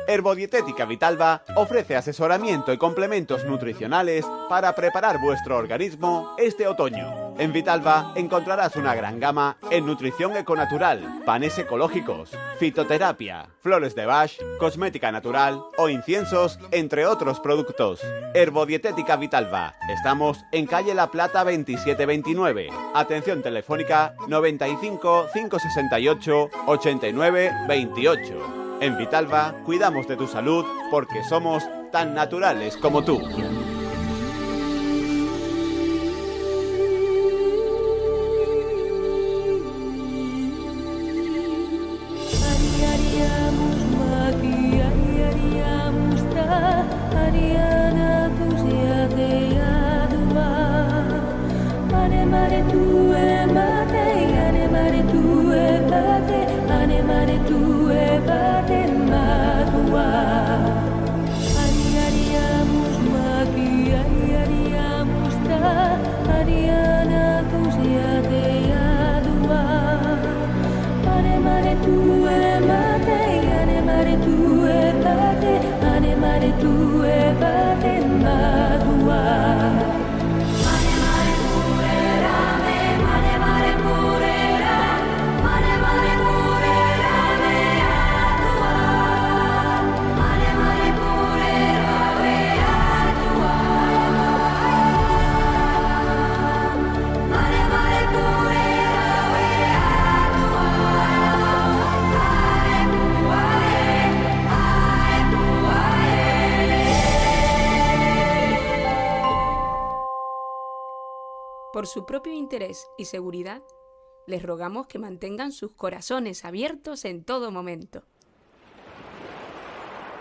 Herbodietética Vitalba ofrece asesoramiento y complementos nutricionales para preparar vuestro organismo este otoño. En Vitalba encontrarás una gran gama en nutrición econatural, panes ecológicos, fitoterapia, flores de Bach, cosmética natural o inciensos, entre otros productos. Herbodietética Vitalba. Estamos en calle La Plata 2729. Atención telefónica 95 568 89 28. En Vitalba cuidamos de tu salud porque somos tan naturales como tú. Por su propio interés y seguridad, les rogamos que mantengan sus corazones abiertos en todo momento.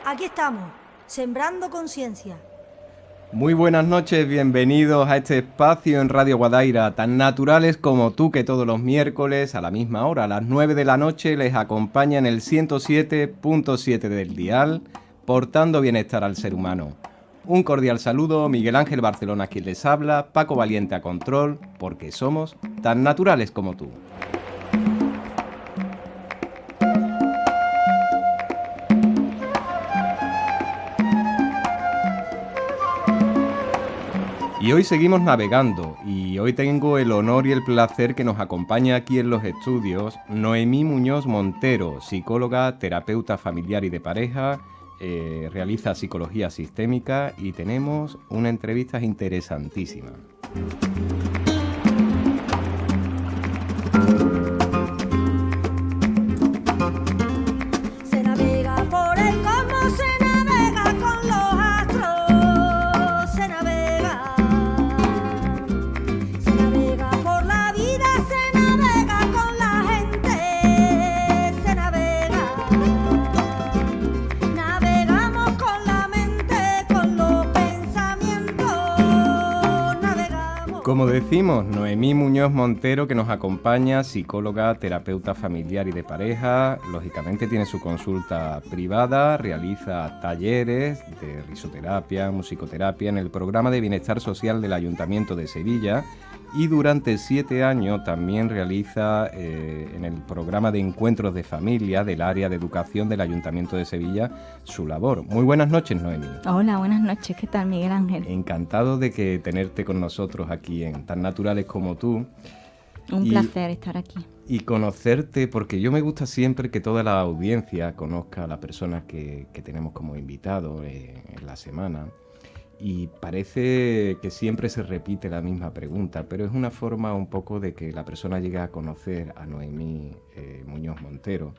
Aquí estamos, sembrando conciencia. Muy buenas noches, bienvenidos a este espacio en Radio Guadaira, tan naturales como tú, que todos los miércoles a la misma hora, a las 9 de la noche, les acompaña en el 107.7 del dial, portando bienestar al ser humano. Un cordial saludo, Miguel Ángel Barcelona quien les habla, Paco Valiente a control, porque somos tan naturales como tú. Y hoy seguimos navegando, y hoy tengo el honor y el placer que nos acompaña aquí en los estudios Noemí Muñoz Montero, psicóloga, terapeuta familiar y de pareja, realiza psicología sistémica y tenemos una entrevista interesantísima. Se navega por el cosmos, se navega con los astros, se navega por la vida, se navega con la gente, se navega. Navegamos con la mente, con los pensamientos, navegamos. Como decimos, Noemí Muñoz Montero, que nos acompaña, psicóloga, terapeuta familiar y de pareja, lógicamente tiene su consulta privada, realiza talleres de risoterapia, musicoterapia en el programa de bienestar social del Ayuntamiento de Sevilla y durante 7 años también realiza en el programa de encuentros de familia del área de educación del Ayuntamiento de Sevilla su labor. Muy buenas noches, Noemí. Hola, buenas noches. ¿Qué tal, Miguel Ángel? Encantado de que tenerte con nosotros aquí en Tan Naturales como tú. Un placer estar aquí. Y conocerte, porque yo me gusta siempre que toda la audiencia conozca a la persona que tenemos como invitado en la semana. Y parece que siempre se repite la misma pregunta, pero es una forma un poco de que la persona llegue a conocer a Noemí Muñoz Montero.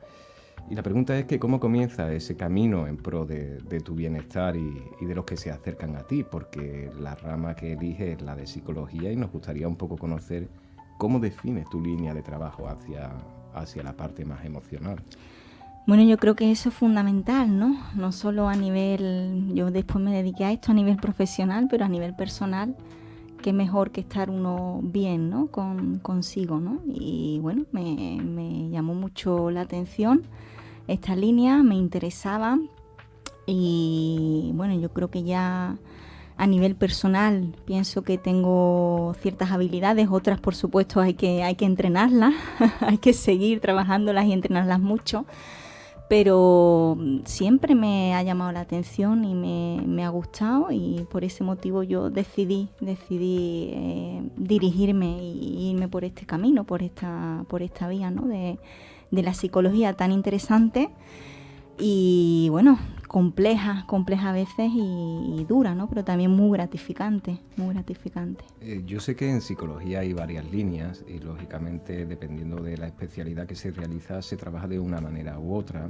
Y la pregunta es que cómo comienza ese camino en pro de tu bienestar y de los que se acercan a ti, porque la rama que eliges es la de psicología y nos gustaría un poco conocer cómo defines tu línea de trabajo hacia la parte más emocional. Bueno, yo creo que eso es fundamental, ¿no? No solo a nivel, yo después me dediqué a esto a nivel profesional, pero a nivel personal, qué mejor que estar uno bien, ¿no? Consigo, ¿no? Y bueno, me llamó mucho la atención esta línea, me interesaba y bueno, yo creo que ya a nivel personal pienso que tengo ciertas habilidades, otras por supuesto hay que entrenarlas, hay que seguir trabajándolas y entrenarlas mucho. pero siempre me ha llamado la atención y me ha gustado, y por ese motivo yo decidí dirigirme y irme por este camino, por esta vía, ¿no? de la psicología tan interesante y bueno, compleja a veces y dura, ¿no? Pero también muy gratificante. Yo sé que en psicología hay varias líneas y lógicamente dependiendo de la especialidad que se realiza se trabaja de una manera u otra.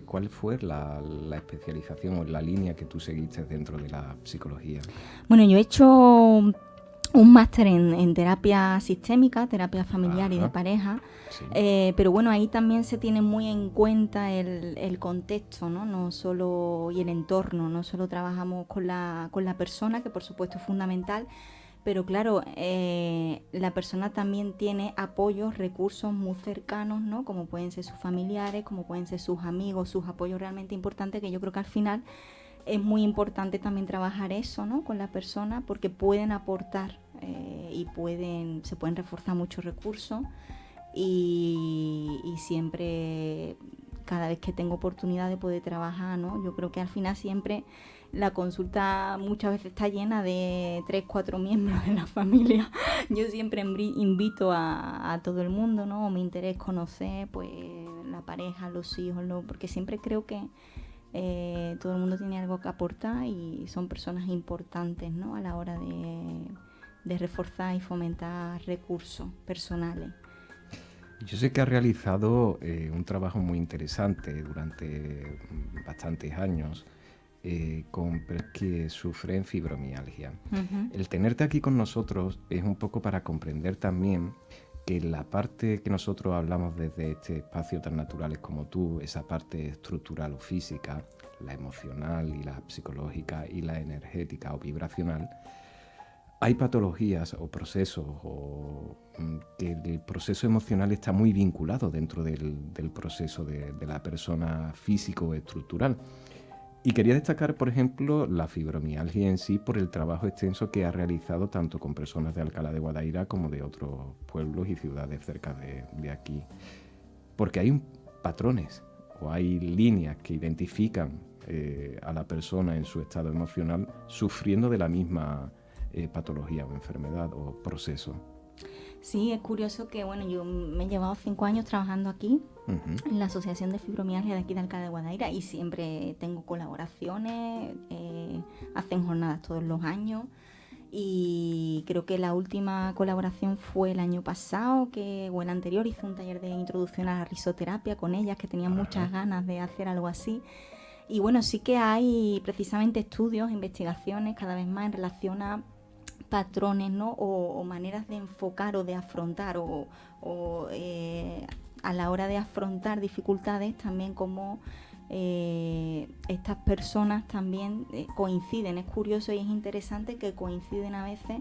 ¿Cuál fue la especialización o la línea que tú seguiste dentro de la psicología? Bueno, yo he hecho un máster en terapia sistémica, terapia familiar y de pareja, sí. Pero bueno, ahí también se tiene muy en cuenta el contexto, ¿no? No solo, y el entorno, no solo trabajamos con la persona, que por supuesto es fundamental, pero claro, la persona también tiene apoyos, recursos muy cercanos, ¿no? Como pueden ser sus familiares, como pueden ser sus amigos, sus apoyos realmente importantes, que yo creo que al final es muy importante también trabajar eso, ¿no? Con la persona, porque pueden aportar y se pueden reforzar muchos recursos y siempre, cada vez que tengo oportunidad de poder trabajar, ¿no? Yo creo que al final siempre la consulta muchas veces está llena de 3-4 miembros de la familia. Yo siempre invito a todo el mundo, ¿no? Mi interés es conocer pues la pareja, los hijos, porque siempre creo que todo el mundo tiene algo que aportar y son personas importantes, ¿no? A la hora de reforzar y fomentar recursos personales. Yo sé que has realizado un trabajo muy interesante durante bastantes años con personas que sufren fibromialgia. Uh-huh. El tenerte aquí con nosotros es un poco para comprender también que la parte que nosotros hablamos desde este espacio tan naturales como tú, esa parte estructural o física, la emocional y la psicológica y la energética o vibracional, hay patologías o procesos que el proceso emocional está muy vinculado dentro del proceso de la persona físico o estructural. Y quería destacar, por ejemplo, la fibromialgia en sí por el trabajo extenso que ha realizado tanto con personas de Alcalá de Guadaira como de otros pueblos y ciudades cerca de aquí. Porque hay patrones o hay líneas que identifican a la persona en su estado emocional sufriendo de la misma patología o enfermedad o proceso. Sí, es curioso que, bueno, yo me he llevado 5 años trabajando aquí, uh-huh, en la Asociación de Fibromialgia de aquí de Alcalá de Guadaira, y siempre tengo colaboraciones, hacen jornadas todos los años, y creo que la última colaboración fue el año pasado, o el anterior, hice un taller de introducción a la risoterapia con ellas, que tenían muchas ganas de hacer algo así. Y bueno, sí que hay precisamente estudios, investigaciones cada vez más en relación a patrones, ¿no? o maneras de enfocar o de afrontar a la hora de afrontar dificultades también como estas personas también coinciden. Es curioso y es interesante que coinciden a veces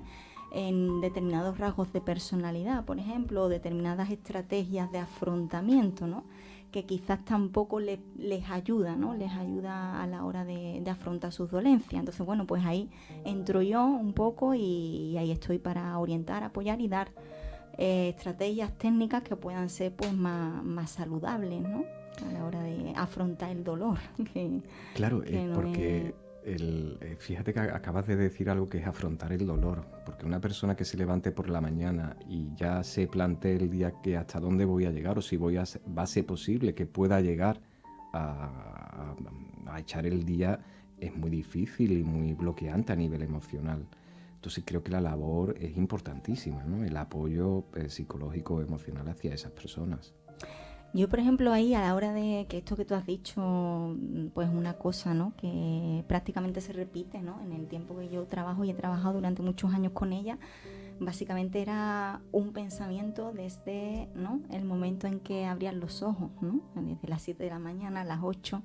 en determinados rasgos de personalidad, por ejemplo, o determinadas estrategias de afrontamiento, ¿no? Que quizás tampoco les ayuda, ¿no? Les ayuda a la hora de afrontar sus dolencias. Entonces, bueno, pues ahí entro yo un poco y ahí estoy para orientar, apoyar y dar estrategias técnicas que puedan ser pues más saludables, ¿no? A la hora de afrontar el dolor. Claro, porque fíjate que acabas de decir algo que es afrontar el dolor, porque una persona que se levante por la mañana y ya se plantee el día que hasta dónde voy a llegar o si va a ser posible que pueda llegar a echar el día, es muy difícil y muy bloqueante a nivel emocional. Entonces creo que la labor es importantísima, ¿no? El apoyo psicológico emocional hacia esas personas. Yo, por ejemplo, ahí a la hora de que esto que tú has dicho, pues una cosa, ¿no? Que prácticamente se repite, ¿no? En el tiempo que yo trabajo y he trabajado durante muchos años con ella, básicamente era un pensamiento desde, ¿no? El momento en que abrían los ojos, ¿no? Desde las 7 de la mañana a las 8.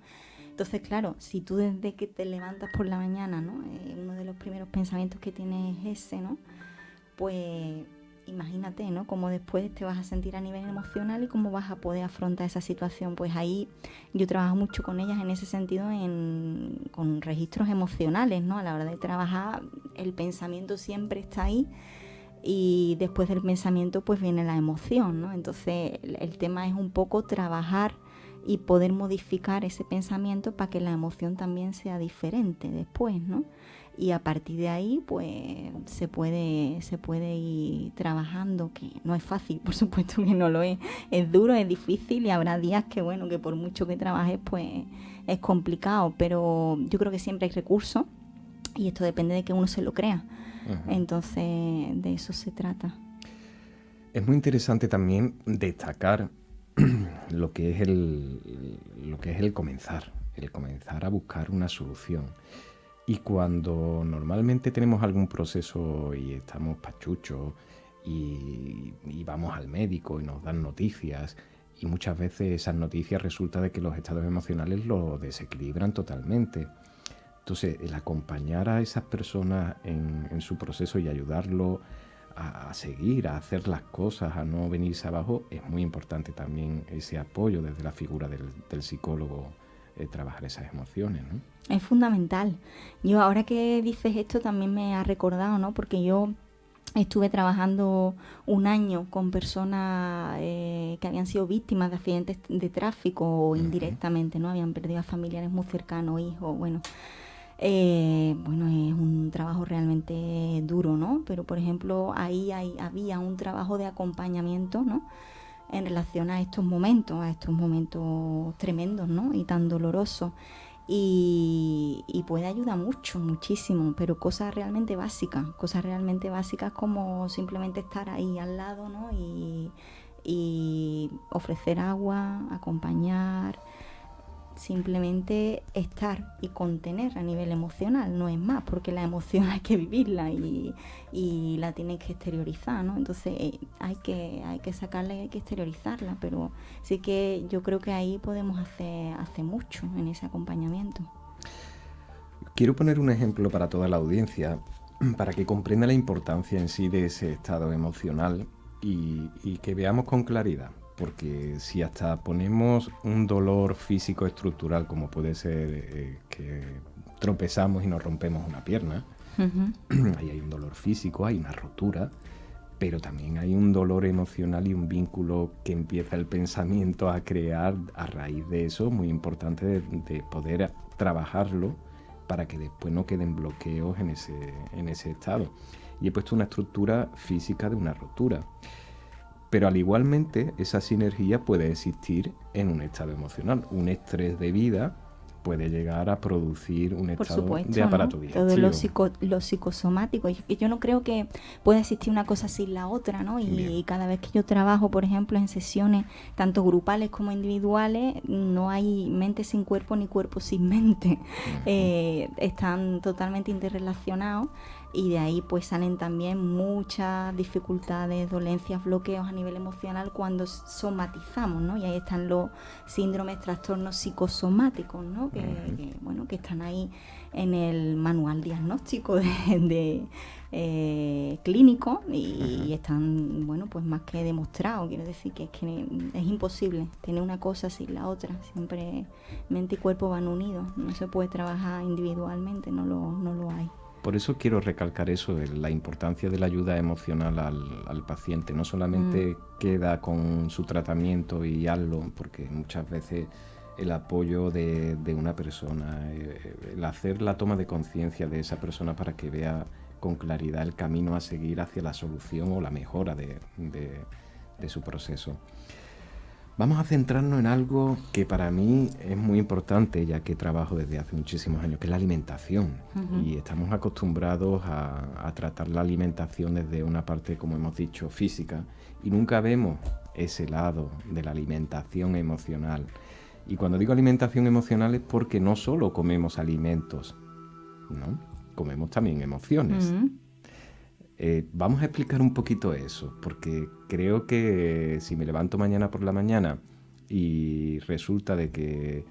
Entonces, claro, si tú desde que te levantas por la mañana, ¿no? Uno de los primeros pensamientos que tienes es ese, ¿no? Pues imagínate, ¿no? Cómo después te vas a sentir a nivel emocional y cómo vas a poder afrontar esa situación. Pues ahí yo trabajo mucho con ellas en ese sentido, con registros emocionales, ¿no? A la hora de trabajar, el pensamiento siempre está ahí y después del pensamiento pues viene la emoción, ¿no? Entonces el tema es un poco trabajar y poder modificar ese pensamiento para que la emoción también sea diferente después, ¿no? Y a partir de ahí, pues se puede ir trabajando, que no es fácil, por supuesto que no lo es duro, es difícil y habrá días que, bueno, que por mucho que trabajes, pues es complicado, pero yo creo que siempre hay recursos y esto depende de que uno se lo crea. Entonces, de eso se trata. Es muy interesante también destacar lo que es el comenzar a buscar una solución. Y cuando normalmente tenemos algún proceso y estamos pachuchos y vamos al médico y nos dan noticias, y muchas veces esas noticias resulta de que los estados emocionales lo desequilibran totalmente. Entonces, el acompañar a esas personas en su proceso y ayudarlo a seguir, a hacer las cosas, a no venirse abajo, es muy importante también ese apoyo desde la figura del psicólogo, trabajar esas emociones, ¿no? Es fundamental. Yo ahora que dices esto también me ha recordado, ¿no? Porque yo estuve trabajando un año con personas que habían sido víctimas de accidentes de tráfico o indirectamente, ¿no? Habían perdido a familiares muy cercanos, hijos, bueno, es un trabajo realmente duro, ¿no? Pero, por ejemplo, había un trabajo de acompañamiento, ¿no? En relación a estos momentos tremendos, ¿no? Y tan dolorosos. Y puede ayudar muchísimo, pero cosas realmente básicas como simplemente estar ahí al lado, ¿no? Y ofrecer agua, acompañar, simplemente estar y contener a nivel emocional, no es más, porque la emoción hay que vivirla y la tienes que exteriorizar, ¿no? Entonces hay que sacarla y hay que exteriorizarla, pero sí que yo creo que ahí podemos hacer mucho en ese acompañamiento. Quiero poner un ejemplo para toda la audiencia, para que comprenda la importancia en sí de ese estado emocional y que veamos con claridad. Porque si hasta ponemos un dolor físico estructural, como puede ser que tropezamos y nos rompemos una pierna, ahí hay un dolor físico, hay una rotura, pero también hay un dolor emocional y un vínculo que empieza el pensamiento a crear a raíz de eso, muy importante de poder trabajarlo para que después no queden bloqueos en ese estado. Y he puesto una estructura física de una rotura. Pero al igualmente, esa sinergia puede existir en un estado emocional. Un estrés de vida puede llegar a producir un Por estado supuesto, de aparato ¿no? digestivo. Todo lo psicosomático. Yo no creo que pueda existir una cosa sin la otra, ¿no? Y cada vez que yo trabajo, por ejemplo, en sesiones tanto grupales como individuales, no hay mente sin cuerpo ni cuerpo sin mente. Están totalmente interrelacionados. Y de ahí pues salen también muchas dificultades, dolencias, bloqueos a nivel emocional cuando somatizamos, ¿no? Y ahí están los síndromes, trastornos psicosomáticos, ¿no? Que están ahí en el manual diagnóstico de clínico y están, pues más que demostrados. Quiero decir que es imposible tener una cosa sin la otra. Siempre mente y cuerpo van unidos. No se puede trabajar individualmente, no lo hay. Por eso quiero recalcar eso, la importancia de la ayuda emocional al paciente. No solamente queda con su tratamiento y hazlo, porque muchas veces el apoyo de una persona, el hacer la toma de conciencia de esa persona para que vea con claridad el camino a seguir hacia la solución o la mejora de su proceso. Vamos a centrarnos en algo que para mí es muy importante, ya que trabajo desde hace muchísimos años, que es la alimentación. Y estamos acostumbrados a tratar la alimentación desde una parte, como hemos dicho, física, y nunca vemos ese lado de la alimentación emocional. Y cuando digo alimentación emocional es porque no solo comemos alimentos, ¿no? Comemos también emociones. Vamos a explicar un poquito eso, porque creo que si me levanto mañana por la mañana y resulta de que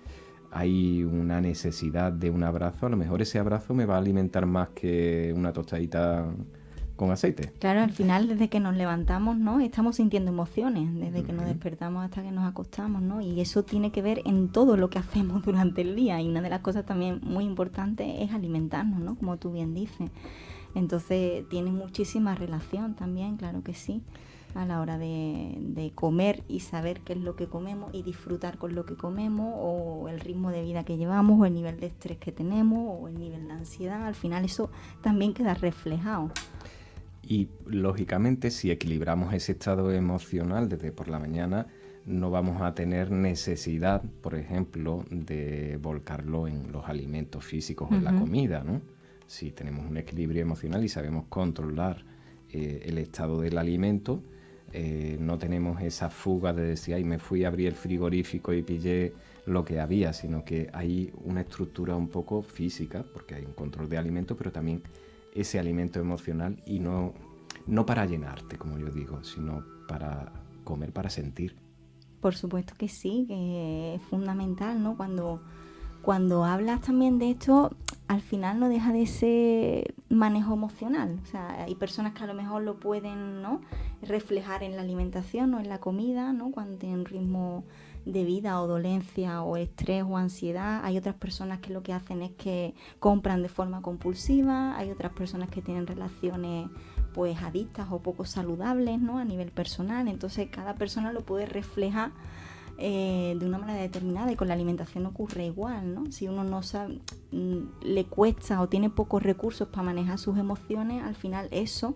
hay una necesidad de un abrazo, a lo mejor ese abrazo me va a alimentar más que una tostadita con aceite. Claro, al final desde que nos levantamos, ¿no? Estamos sintiendo emociones, desde que nos despertamos hasta que nos acostamos, ¿no? Y eso tiene que ver en todo lo que hacemos durante el día. Y una de las cosas también muy importantes es alimentarnos, ¿no? Como tú bien dices. Entonces tiene muchísima relación también, claro que sí. a la hora de comer y saber qué es lo que comemos y disfrutar con lo que comemos, o el ritmo de vida que llevamos, o el nivel de estrés que tenemos, o el nivel de ansiedad. Al final eso también queda reflejado. Y lógicamente, si equilibramos ese estado emocional desde por la mañana, no vamos a tener necesidad, por ejemplo, de volcarlo en los alimentos físicos o en la comida, ¿no? Si tenemos un equilibrio emocional y sabemos controlar el estado del alimento, no tenemos esa fuga de decir, ay, me fui a abrir el frigorífico y pillé lo que había, sino que hay una estructura un poco física, porque hay un control de alimentos, pero también ese alimento emocional, y no para llenarte, como yo digo, sino para comer, para sentir. Por supuesto que sí, que es fundamental, ¿no? Cuando hablas también de esto, al final no deja de ser manejo emocional. O sea, hay personas que a lo mejor lo pueden, ¿no?, reflejar en la alimentación o en la comida, ¿no?, cuando tienen un ritmo de vida o dolencia o estrés o ansiedad. Hay otras personas que lo que hacen es que compran de forma compulsiva. Hay otras personas que tienen relaciones pues adictas o poco saludables, ¿no?, a nivel personal. Entonces cada persona lo puede reflejar de una manera determinada, y con la alimentación ocurre igual, ¿no? Si uno no sabe, le cuesta o tiene pocos recursos para manejar sus emociones, al final eso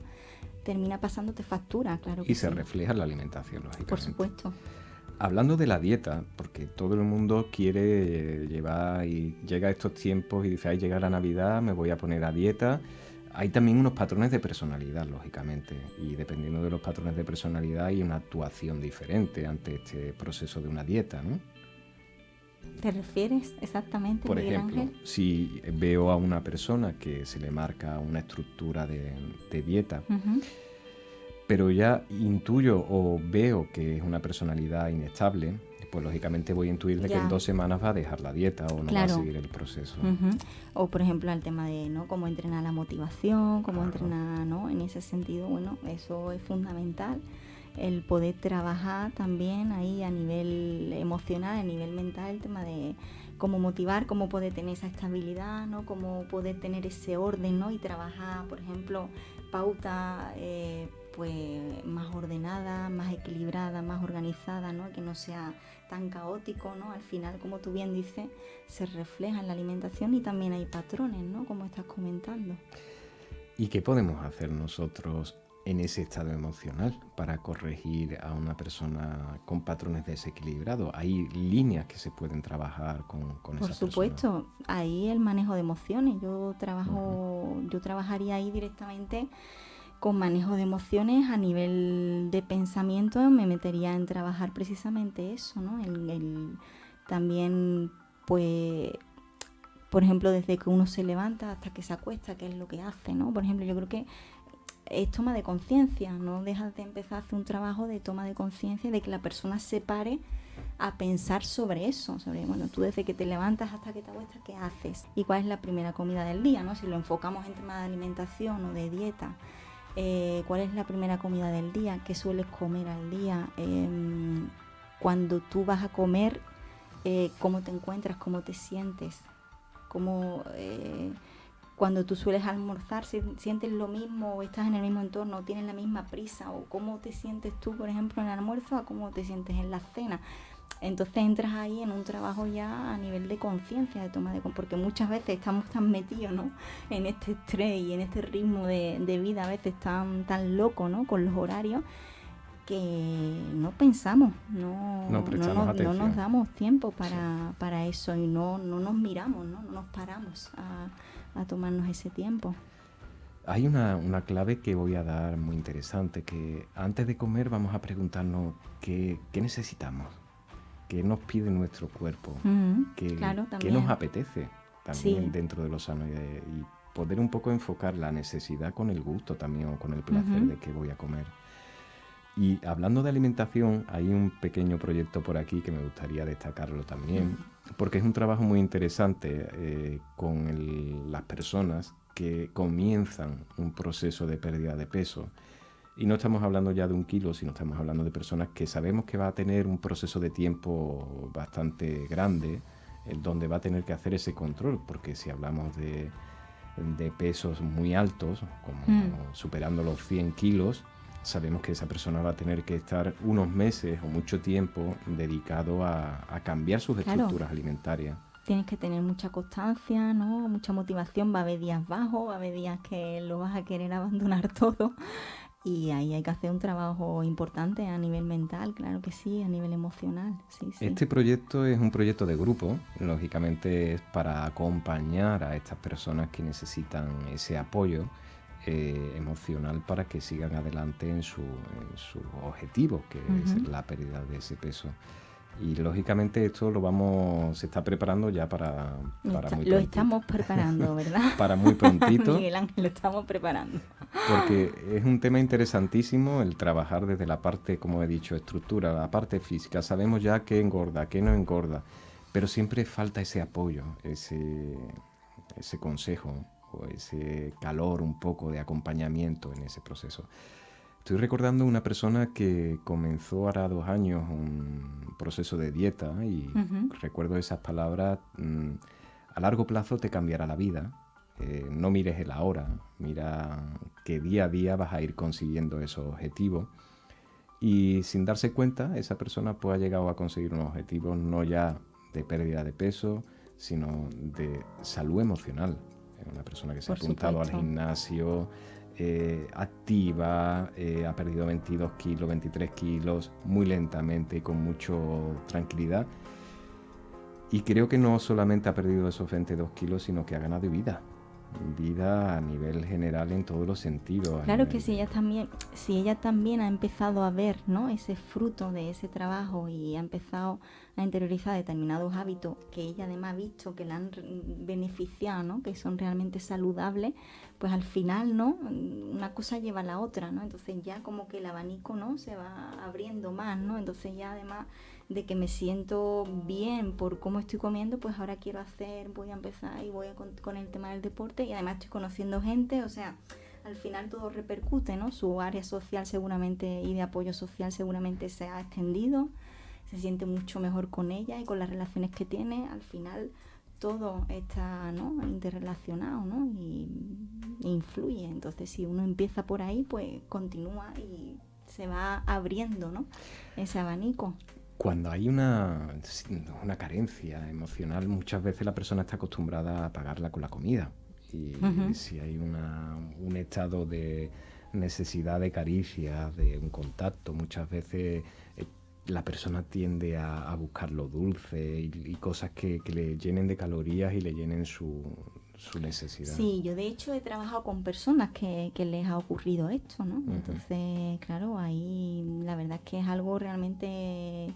termina pasándote factura, claro que Y se sí. refleja en la alimentación, lógicamente. Por supuesto. Hablando de la dieta, porque todo el mundo quiere llevar, y llega a estos tiempos y dice, ay, llega la Navidad, me voy a poner a dieta. Hay también unos patrones de personalidad, lógicamente, y dependiendo de los patrones de personalidad hay una actuación diferente ante este proceso de una dieta, ¿no? ¿Te refieres exactamente, Por Miguel ejemplo, Ángel? si veo a una persona que se le marca una estructura de dieta, Ujú. pero ya intuyo o veo que es una personalidad inestable, pues lógicamente voy a intuir de que Ya. en 2 semanas va a dejar la dieta o no Claro. va a seguir el proceso. Ujú. O por ejemplo el tema de, ¿no?, cómo entrenar la motivación, cómo Claro. entrenar, ¿no?, en ese sentido. Bueno, eso es fundamental, el poder trabajar también ahí a nivel emocional, a nivel mental, el tema de cómo motivar, cómo poder tener esa estabilidad, ¿no?, cómo poder tener ese orden, ¿no?, y trabajar, por ejemplo, pautas pues más ordenada, más equilibrada, más organizada, ¿no?, que no sea tan caótico, ¿no? Al final, como tú bien dices, se refleja en la alimentación, y también hay patrones, ¿no?, como estás comentando. ¿Y qué podemos hacer nosotros en ese estado emocional para corregir a una persona con patrones desequilibrados? ¿Hay líneas que se pueden trabajar con Por esa supuesto, ahí el manejo de emociones. Yo trabajaría ahí directamente con manejo de emociones a nivel de pensamiento. Me metería en trabajar precisamente eso, ¿no? También, pues, por ejemplo, desde que uno se levanta hasta que se acuesta, qué es lo que hace, ¿no? Por ejemplo, yo creo que es toma de conciencia, no dejas de empezar a hacer un trabajo de toma de conciencia, de que la persona se pare a pensar sobre eso, sobre, bueno, tú desde que te levantas hasta que te acuestas, ¿qué haces? ¿Y cuál es la primera comida del día, ¿no? Si lo enfocamos en tema de alimentación o de dieta, ¿cuál es la primera comida del día? ¿Qué sueles comer al día? Cuando tú vas a comer, ¿cómo te encuentras? ¿Cómo te sientes? Cuando tú sueles almorzar, ¿sientes lo mismo o estás en el mismo entorno o tienes la misma prisa? ¿O cómo te sientes tú, por ejemplo, en el almuerzo, a cómo te sientes en la cena? Entonces entras ahí en un trabajo ya a nivel de conciencia, de toma de porque muchas veces estamos tan metidos, ¿no?, en este estrés y en este ritmo de vida, a veces tan loco, ¿no?, con los horarios, que no pensamos, no nos damos tiempo para eso, y no nos miramos, no nos paramos a tomarnos ese tiempo. Hay una clave que voy a dar muy interesante, que antes de comer vamos a preguntarnos qué necesitamos, qué nos pide nuestro cuerpo, Claro, qué también. nos apetece también Sí. dentro de lo sano, y poder un poco enfocar la necesidad con el gusto también, o con el placer de que voy a comer. Y hablando de alimentación, hay un pequeño proyecto por aquí que me gustaría destacarlo también, porque es un trabajo muy interesante con las personas que comienzan un proceso de pérdida de peso. Y no estamos hablando ya de 1 kilo, sino estamos hablando de personas que sabemos que va a tener un proceso de tiempo bastante grande, donde va a tener que hacer ese control, porque si hablamos de pesos muy altos, como superando los 100 kilos, sabemos que esa persona va a tener que estar unos meses o mucho tiempo dedicado a cambiar sus Claro. estructuras alimentarias. Tienes que tener mucha constancia, ¿no? Mucha motivación. Va a haber días bajos, va a haber días que lo vas a querer abandonar todo. Y ahí hay que hacer un trabajo importante a nivel mental, claro que sí, a nivel emocional. Sí, sí. Este proyecto es un proyecto de grupo, lógicamente es para acompañar a estas personas que necesitan ese apoyo emocional para que sigan adelante en sus objetivos, que es la pérdida de ese peso. Y lógicamente esto se está preparando ya para muy Lo prontito. estamos preparando, ¿verdad? Para muy prontito. Miguel Ángel, lo estamos preparando. Porque es un tema interesantísimo el trabajar desde la parte, como he dicho, estructura, la parte física. Sabemos ya qué engorda, qué no engorda, pero siempre falta ese apoyo, ese consejo o ese calor un poco de acompañamiento en ese proceso. Estoy recordando una persona que comenzó hará 2 años un proceso de dieta y recuerdo esas palabras, a largo plazo te cambiará la vida. No mires el ahora, mira que día a día vas a ir consiguiendo esos objetivos y sin darse cuenta esa persona pues ha llegado a conseguir unos objetivos no ya de pérdida de peso, sino de salud emocional. Es una persona que se ha Por apuntado al supuesto. gimnasio, activa, ha perdido 22 kilos, 23 kilos, muy lentamente y con mucha tranquilidad. Y creo que no solamente ha perdido esos 22 kilos, sino que ha ganado vida a nivel general en todos los sentidos. Claro que si ella también ha empezado a ver, ¿no?, ese fruto de ese trabajo y ha empezado a interiorizar determinados hábitos que ella además ha visto que la han beneficiado, ¿no?, que son realmente saludables, pues al final, ¿no?, una cosa lleva a la otra, ¿no? Entonces ya como que el abanico, ¿no?, se va abriendo más, ¿no? Entonces ya además de que me siento bien por cómo estoy comiendo, pues ahora voy a empezar y voy con el tema del deporte y además estoy conociendo gente, o sea, al final todo repercute, ¿no? Su área social seguramente y de apoyo social seguramente se ha extendido, se siente mucho mejor con ella y con las relaciones que tiene, al final todo está, ¿no?, interrelacionado, ¿no?, y influye. Entonces si uno empieza por ahí, pues continúa y se va abriendo, ¿no?, ese abanico. Cuando hay una carencia emocional, muchas veces la persona está acostumbrada a pagarla con la comida. Y si hay un estado de necesidad de caricia, de un contacto, muchas veces la persona tiende a buscar lo dulce y cosas que le llenen de calorías y le llenen su necesidad. Sí, yo de hecho he trabajado con personas que les ha ocurrido esto, ¿no? Entonces, claro, ahí la verdad es que es algo realmente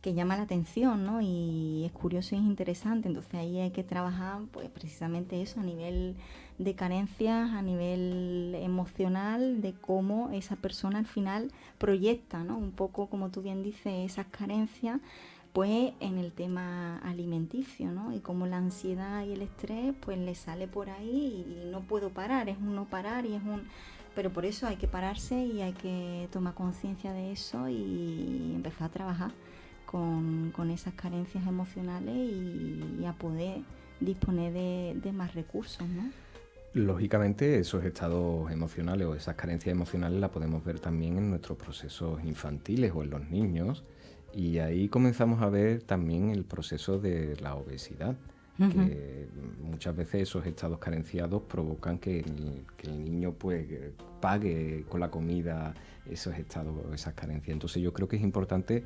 que llama la atención, ¿no? Y es curioso y es interesante. Entonces ahí hay que trabajar, pues precisamente eso, a nivel de carencias, a nivel emocional, de cómo esa persona al final proyecta, ¿no?, un poco, como tú bien dices, esas carencias pues en el tema alimenticio, ¿no? Y como la ansiedad y el estrés pues le sale por ahí y no puedo parar, es un no parar y es un... Pero por eso hay que pararse y hay que tomar conciencia de eso y empezar a trabajar con esas carencias emocionales y a poder disponer de más recursos, ¿no? Lógicamente esos estados emocionales o esas carencias emocionales las podemos ver también en nuestros procesos infantiles o en los niños. Y ahí comenzamos a ver también el proceso de la obesidad, que muchas veces esos estados carenciados provocan que el niño pues pague con la comida esos estados, esas carencias. Entonces yo creo que es importante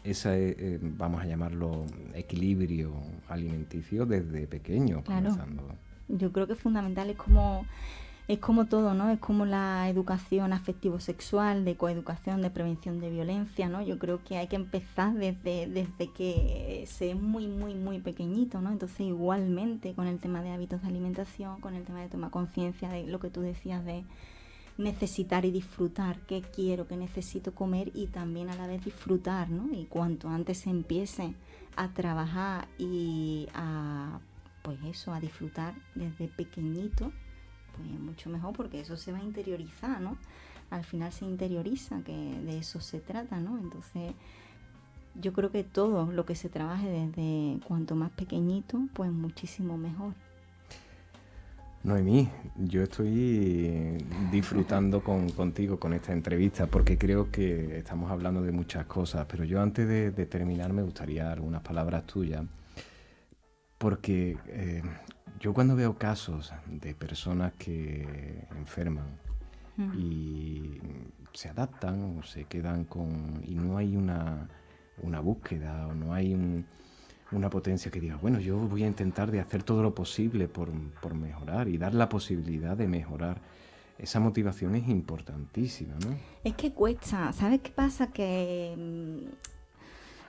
ese, vamos a llamarlo, equilibrio alimenticio desde pequeño, claro. Comenzando. Yo creo que es fundamental, es como todo, ¿no? Es como la educación afectivo-sexual, de coeducación, de prevención de violencia, ¿no? Yo creo que hay que empezar desde que se es muy, muy, muy pequeñito, ¿no? Entonces, igualmente con el tema de hábitos de alimentación, con el tema de tomar conciencia de lo que tú decías de necesitar y disfrutar, qué quiero, qué necesito comer y también a la vez disfrutar, ¿no? Y cuanto antes se empiece a trabajar y a disfrutar desde pequeñito, pues mucho mejor, porque eso se va a interiorizar, ¿no? Al final se interioriza, que de eso se trata, ¿no? Entonces, yo creo que todo lo que se trabaje desde cuanto más pequeñito, pues muchísimo mejor. Noemí, yo estoy disfrutando contigo con esta entrevista porque creo que estamos hablando de muchas cosas, pero yo antes de terminar me gustaría algunas palabras tuyas, porque yo cuando veo casos de personas que enferman y se adaptan o se quedan y no hay una búsqueda o no hay una potencia que diga, bueno, yo voy a intentar de hacer todo lo posible por mejorar y dar la posibilidad de mejorar. Esa motivación es importantísima, ¿no? Es que cuesta, ¿sabes qué pasa? Que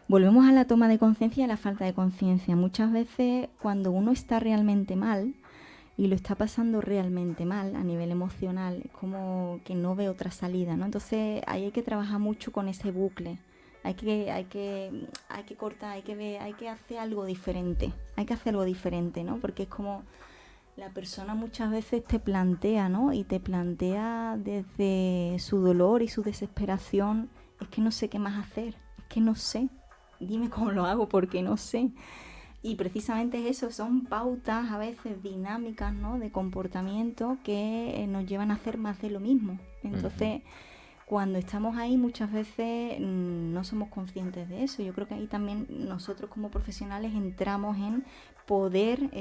volvemos a la toma de conciencia y a la falta de conciencia. Muchas veces cuando uno está realmente mal y lo está pasando realmente mal a nivel emocional, es como que no ve otra salida, ¿no? Entonces ahí hay que trabajar mucho con ese bucle. Hay que cortar, hay que hacer algo diferente. Hay que hacer algo diferente, ¿no? Porque es como la persona muchas veces te plantea, ¿no? Y te plantea desde su dolor y su desesperación, es que no sé qué más hacer, es que no sé. Dime cómo lo hago porque no sé. Y precisamente es eso, son pautas a veces dinámicas, ¿no? De comportamiento que nos llevan a hacer más de lo mismo. Entonces, cuando estamos ahí muchas veces no somos conscientes de eso. Yo creo que ahí también nosotros como profesionales entramos en poder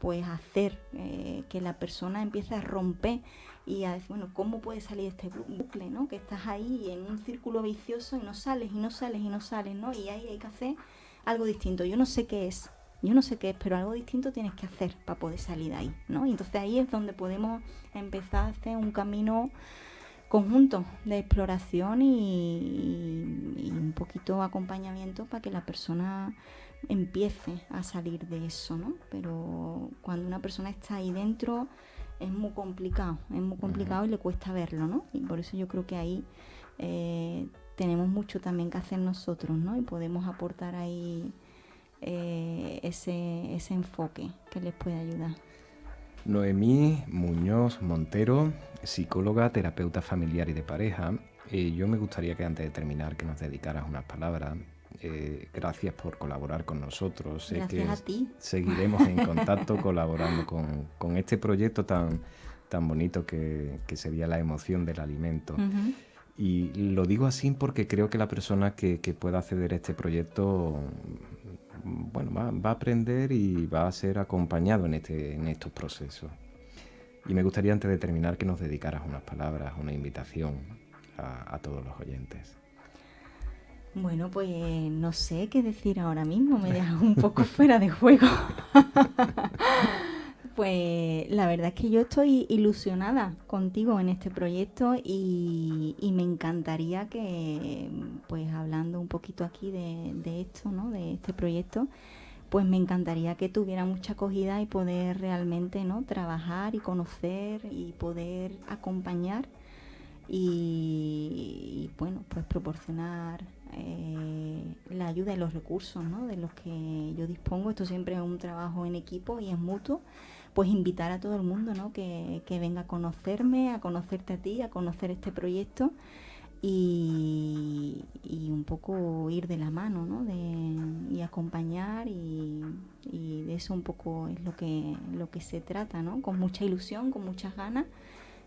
pues hacer que la persona empiece a romper y a decir, bueno, ¿cómo puedes salir de este bucle, ¿no? Que estás ahí en un círculo vicioso y no sales, ¿no? Y ahí hay que hacer algo distinto. Yo no sé qué es, pero algo distinto tienes que hacer para poder salir de ahí, ¿no? Y entonces ahí es donde podemos empezar a hacer un camino conjunto de exploración y un poquito acompañamiento para que la persona empiece a salir de eso, ¿no? Pero cuando una persona está ahí dentro es muy complicado y le cuesta verlo, ¿no? Y por eso yo creo que ahí tenemos mucho también que hacer nosotros, ¿no? Y podemos aportar ahí ese enfoque que les puede ayudar. Noemí Muñoz Montero, psicóloga, terapeuta familiar y de pareja. Yo me gustaría que antes de terminar que nos dedicaras unas palabras. Gracias por colaborar con nosotros. Sé Gracias que a ti. Seguiremos en contacto colaborando con este proyecto tan bonito que sería la emoción del alimento. Uh-huh. Y lo digo así porque creo que la persona que pueda acceder a este proyecto, bueno, va a aprender y va a ser acompañado en estos procesos. Y me gustaría antes de terminar que nos dedicaras unas palabras, una invitación a todos los oyentes. Bueno, pues no sé qué decir ahora mismo, me dejas un poco fuera de juego. Pues la verdad es que yo estoy ilusionada contigo en este proyecto y me encantaría que, pues hablando un poquito aquí de esto, ¿no? De este proyecto, pues me encantaría que tuviera mucha acogida y poder realmente, ¿no? Trabajar y conocer y poder acompañar y bueno, pues proporcionar la ayuda y los recursos, ¿no? De los que yo dispongo. Esto siempre es un trabajo en equipo y es mutuo. Pues invitar a todo el mundo, ¿no? Que venga a conocerme, a conocerte a ti, a conocer este proyecto y un poco ir de la mano, ¿no? Y acompañar y de eso un poco es lo que se trata, ¿no? Con mucha ilusión, con muchas ganas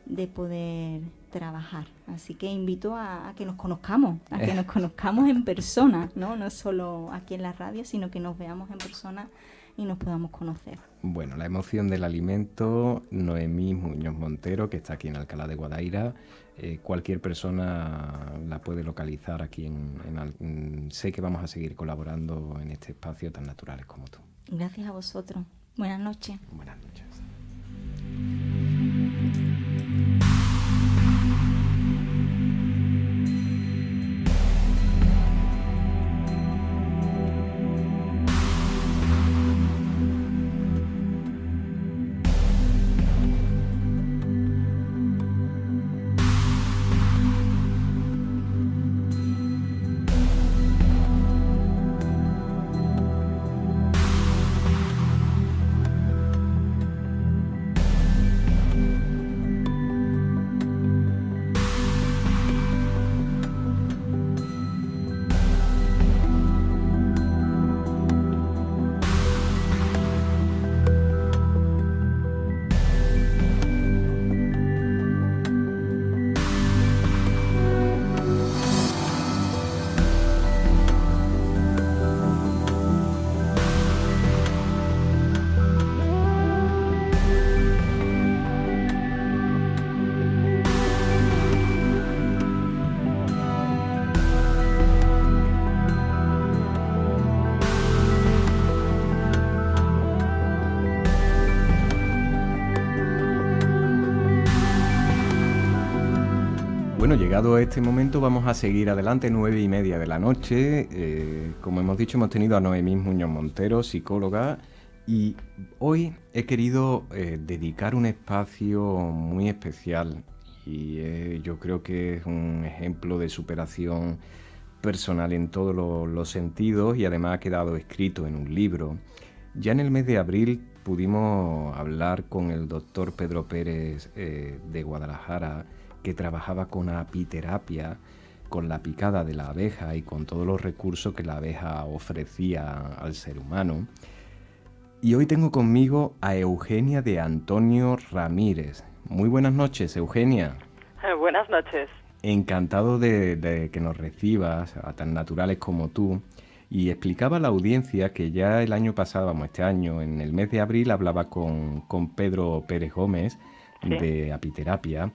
de poder trabajar. Así que invito a que nos conozcamos, en persona, ¿no? No solo aquí en la radio, sino que nos veamos en persona y nos podamos conocer. Bueno, la emoción del alimento, Noemí Muñoz Montero, que está aquí en Alcalá de Guadaira. Cualquier persona la puede localizar aquí sé que vamos a seguir colaborando en este espacio tan naturales como tú. Gracias a vosotros. Buenas noches. Buenas noches. Bueno, llegado a este momento vamos a seguir adelante, 9:30 de la noche. Como hemos dicho, hemos tenido a Noemí Muñoz Montero, psicóloga, y hoy he querido dedicar un espacio muy especial y yo creo que es un ejemplo de superación personal en todos los sentidos y además ha quedado escrito en un libro. Ya en el mes de abril pudimos hablar con el doctor Pedro Pérez de Guadalajara, que trabajaba con apiterapia, con la picada de la abeja y con todos los recursos que la abeja ofrecía al ser humano. Y hoy tengo conmigo a Eugenia de Antonio Ramírez. Muy buenas noches, Eugenia. Buenas noches. Encantado de que nos recibas, a tan naturales como tú. Y explicaba a la audiencia que ya el año pasado, este año, en el mes de abril, hablaba con Pedro Pérez Gómez, ¿sí?, de apiterapia.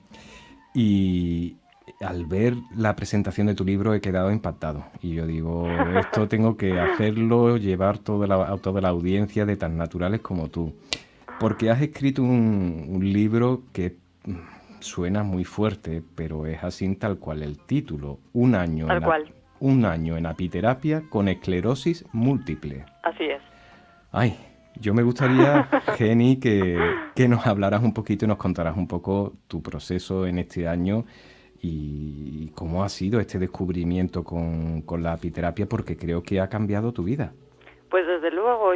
Y al ver la presentación de tu libro he quedado impactado. Y yo digo, esto tengo que hacerlo, llevar a toda la audiencia de tan naturales como tú. Porque has escrito un libro que suena muy fuerte, pero es así tal cual el título. Un año en apiterapia con esclerosis múltiple. Así es. Ay, yo me gustaría, Geni, que nos hablaras un poquito y nos contaras un poco tu proceso en este año y cómo ha sido este descubrimiento con la apiterapia, porque creo que ha cambiado tu vida. Pues desde luego,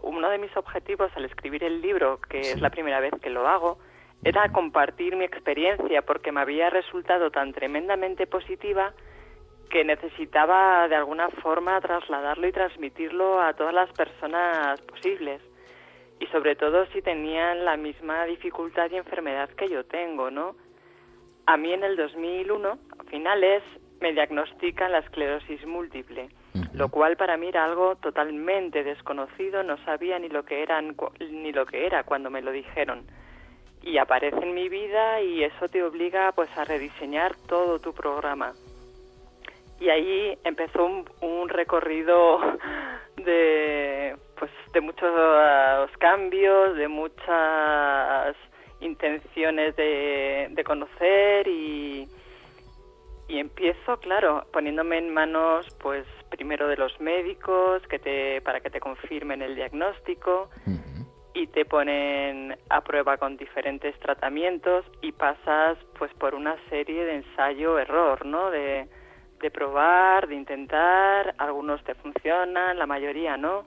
uno de mis objetivos al escribir el libro, que es la primera vez que lo hago, era compartir mi experiencia, porque me había resultado tan tremendamente positiva que necesitaba de alguna forma trasladarlo y transmitirlo a todas las personas posibles. Y sobre todo si tenían la misma dificultad y enfermedad que yo tengo, ¿no? A mí en el 2001, a finales, me diagnostican la esclerosis múltiple, lo cual para mí era algo totalmente desconocido, no sabía ni lo que era cuando me lo dijeron. Y aparece en mi vida y eso te obliga pues a rediseñar todo tu programa. Y ahí empezó un recorrido de muchos cambios, de muchas intenciones de conocer y empiezo, claro, poniéndome en manos, pues primero de los médicos para que te confirmen el diagnóstico y te ponen a prueba con diferentes tratamientos y pasas pues por una serie de ensayo-error, ¿no? De probar, de intentar, algunos te funcionan, la mayoría no,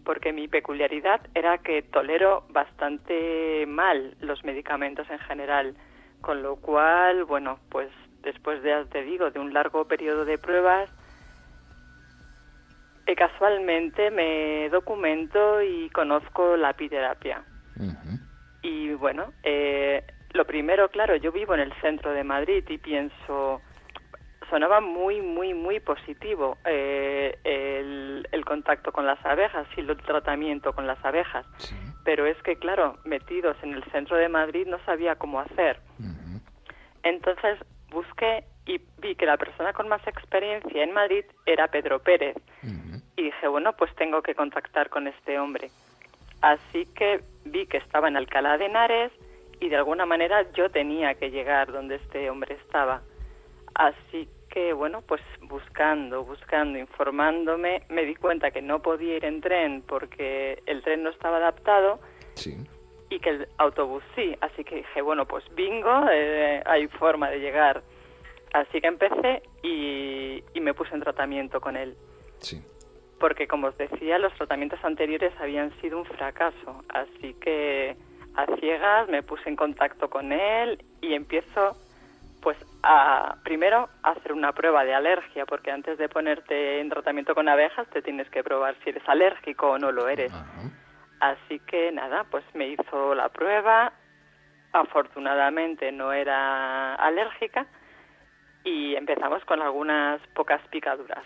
porque mi peculiaridad era que tolero bastante mal los medicamentos en general, con lo cual, bueno, pues después de un largo periodo de pruebas, casualmente me documento y conozco la apiterapia. Y bueno, lo primero, claro, yo vivo en el centro de Madrid y pienso, sonaba muy, muy, muy positivo el contacto con las abejas y el tratamiento con las abejas. Sí. Pero es que, claro, metidos en el centro de Madrid no sabía cómo hacer. Entonces busqué y vi que la persona con más experiencia en Madrid era Pedro Pérez. Y dije, bueno, pues tengo que contactar con este hombre. Así que vi que estaba en Alcalá de Henares y de alguna manera yo tenía que llegar donde este hombre estaba. Así que, bueno, pues buscando, informándome, me di cuenta que no podía ir en tren porque el tren no estaba adaptado. Sí. Y que el autobús sí. Así que dije, bueno, pues bingo, hay forma de llegar. Así que empecé y me puse en tratamiento con él. Sí. Porque, como os decía, los tratamientos anteriores habían sido un fracaso. Así que a ciegas me puse en contacto con él y empiezo pues primero a hacer una prueba de alergia, porque antes de ponerte en tratamiento con abejas te tienes que probar si eres alérgico o no lo eres. Así que nada, pues me hizo la prueba, afortunadamente no era alérgica y empezamos con algunas pocas picaduras.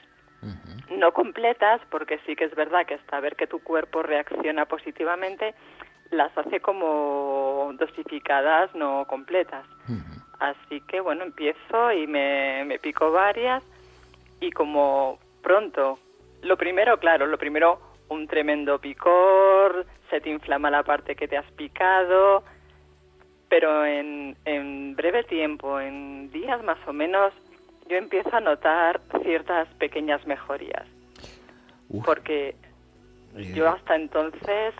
No completas, porque sí que es verdad que hasta ver que tu cuerpo reacciona positivamente, las hace como dosificadas, no completas. Así que bueno, empiezo y me pico varias y como pronto, lo primero un tremendo picor, se te inflama la parte que te has picado, pero en breve tiempo, en días más o menos, yo empiezo a notar ciertas pequeñas mejorías. Uf. Porque yo hasta entonces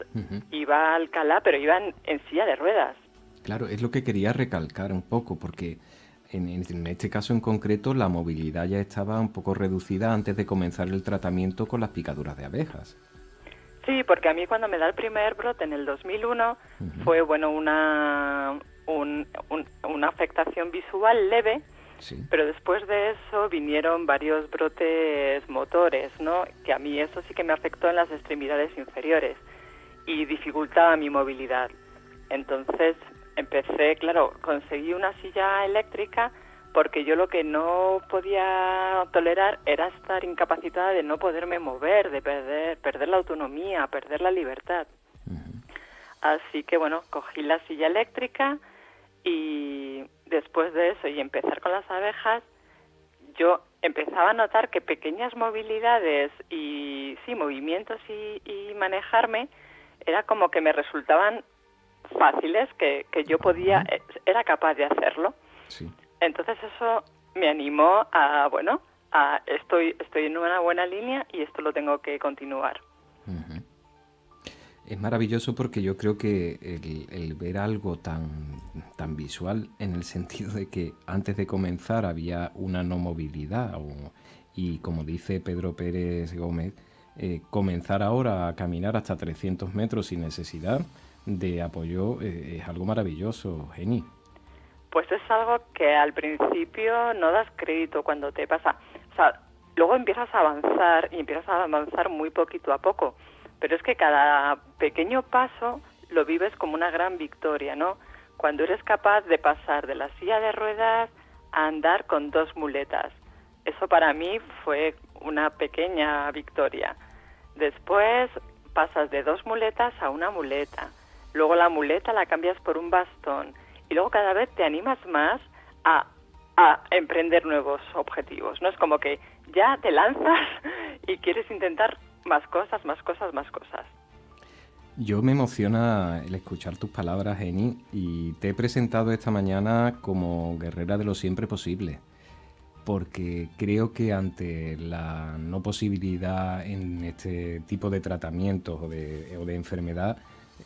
iba a Alcalá, pero iba en silla de ruedas. Claro, es lo que quería recalcar un poco, porque en este caso en concreto la movilidad ya estaba un poco reducida antes de comenzar el tratamiento con las picaduras de abejas. Sí, porque a mí cuando me da el primer brote en el 2001 fue, bueno, una afectación visual leve, Sí. pero después de eso vinieron varios brotes motores, ¿no? Que a mí eso sí que me afectó en las extremidades inferiores y dificultaba mi movilidad. Entonces empecé, claro, conseguí una silla eléctrica porque yo lo que no podía tolerar era estar incapacitada de no poderme mover, de perder la autonomía, perder la libertad. Así que, bueno, cogí la silla eléctrica y después de eso y empezar con las abejas, yo empezaba a notar que pequeñas movilidades y sí, movimientos y manejarme era como que me resultaban fáciles, que yo podía, era capaz de hacerlo. Sí. Entonces eso me animó a, bueno, estoy en una buena línea y esto lo tengo que continuar. Ujú. Es maravilloso porque yo creo que el ver algo tan visual, en el sentido de que antes de comenzar había una no movilidad y como dice Pedro Pérez Gómez, comenzar ahora a caminar hasta 300 metros sin necesidad de apoyo es algo maravilloso, Geni. Pues es algo que al principio no das crédito cuando te pasa. O sea, luego empiezas a avanzar y empiezas a avanzar muy poquito a poco. Pero es que cada pequeño paso lo vives como una gran victoria, ¿no? Cuando eres capaz de pasar de la silla de ruedas a andar con 2 muletas. Eso para mí fue una pequeña victoria. Después pasas de 2 muletas a una muleta. Luego la muleta la cambias por un bastón. Y luego cada vez te animas más a emprender nuevos objetivos, ¿no? Es como que ya te lanzas y quieres intentar más cosas. Yo me emociona el escuchar tus palabras, Geni, y te he presentado esta mañana como guerrera de lo siempre posible, porque creo que ante la no posibilidad en este tipo de tratamientos o de enfermedad,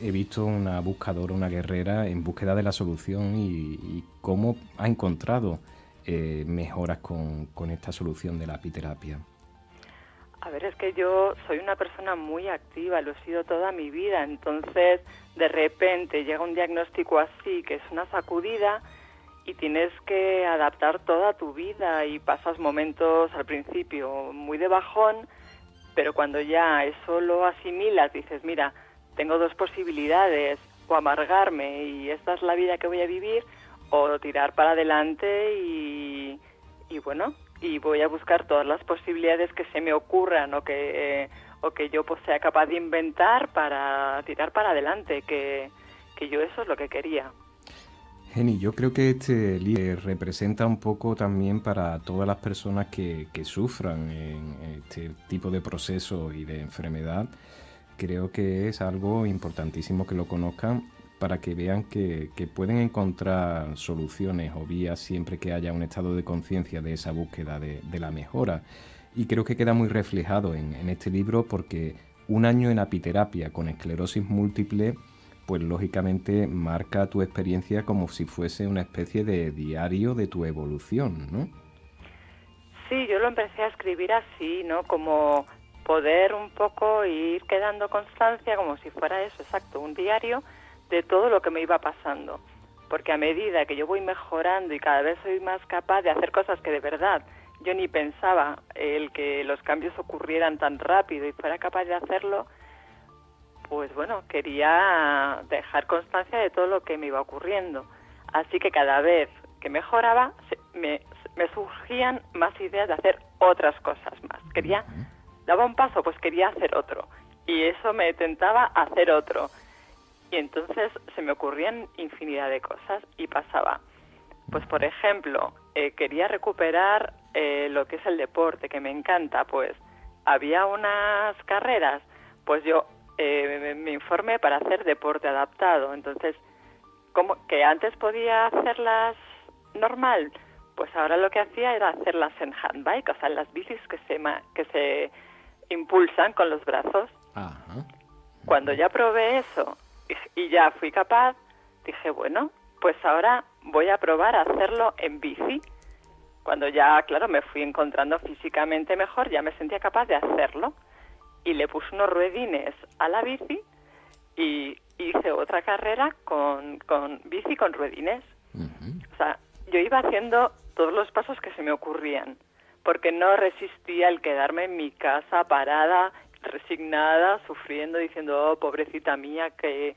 he visto una buscadora, una guerrera en búsqueda de la solución y cómo ha encontrado mejoras con esta solución de la apiterapia. A ver, es que yo soy una persona muy activa, lo he sido toda mi vida, entonces de repente llega un diagnóstico así, que es una sacudida, y tienes que adaptar toda tu vida y pasas momentos al principio muy de bajón, pero cuando ya eso lo asimilas, dices, mira, tengo 2 posibilidades, o amargarme y esta es la vida que voy a vivir, o tirar para adelante y bueno, y voy a buscar todas las posibilidades que se me ocurran o que yo pues sea capaz de inventar para tirar para adelante, que yo eso es lo que quería. Geni, yo creo que este libro representa un poco también para todas las personas que sufran en este tipo de proceso y de enfermedad. Creo que es algo importantísimo que lo conozcan para que vean que pueden encontrar soluciones o vías siempre que haya un estado de conciencia de esa búsqueda de la mejora. Y creo que queda muy reflejado en este libro porque un año en apiterapia con esclerosis múltiple, pues lógicamente marca tu experiencia como si fuese una especie de diario de tu evolución, ¿no? Sí, yo lo empecé a escribir así, ¿no? Como poder un poco ir quedando constancia, como si fuera eso, exacto, un diario de todo lo que me iba pasando. Porque a medida que yo voy mejorando y cada vez soy más capaz de hacer cosas que de verdad yo ni pensaba el que los cambios ocurrieran tan rápido y fuera capaz de hacerlo, pues bueno, quería dejar constancia de todo lo que me iba ocurriendo. Así que cada vez que mejoraba, me surgían más ideas de hacer otras cosas más. Daba un paso, pues quería hacer otro. Y eso me tentaba a hacer otro. Y entonces se me ocurrían infinidad de cosas y pasaba. Pues por ejemplo, quería recuperar lo que es el deporte, que me encanta. Pues había unas carreras, pues yo me informé para hacer deporte adaptado. Entonces como que antes podía hacerlas normal, pues ahora lo que hacía era hacerlas en handbike, o sea, en las bicis que se impulsan con los brazos. Ajá. Cuando ya probé eso y ya fui capaz, dije, bueno, pues ahora voy a probar a hacerlo en bici. Cuando ya, claro, me fui encontrando físicamente mejor, ya me sentía capaz de hacerlo. Y le puse unos ruedines a la bici y hice otra carrera con bici con ruedines. Ujú. O sea, yo iba haciendo todos los pasos que se me ocurrían, porque no resistía el quedarme en mi casa parada, resignada, sufriendo, diciendo, oh, pobrecita mía, qué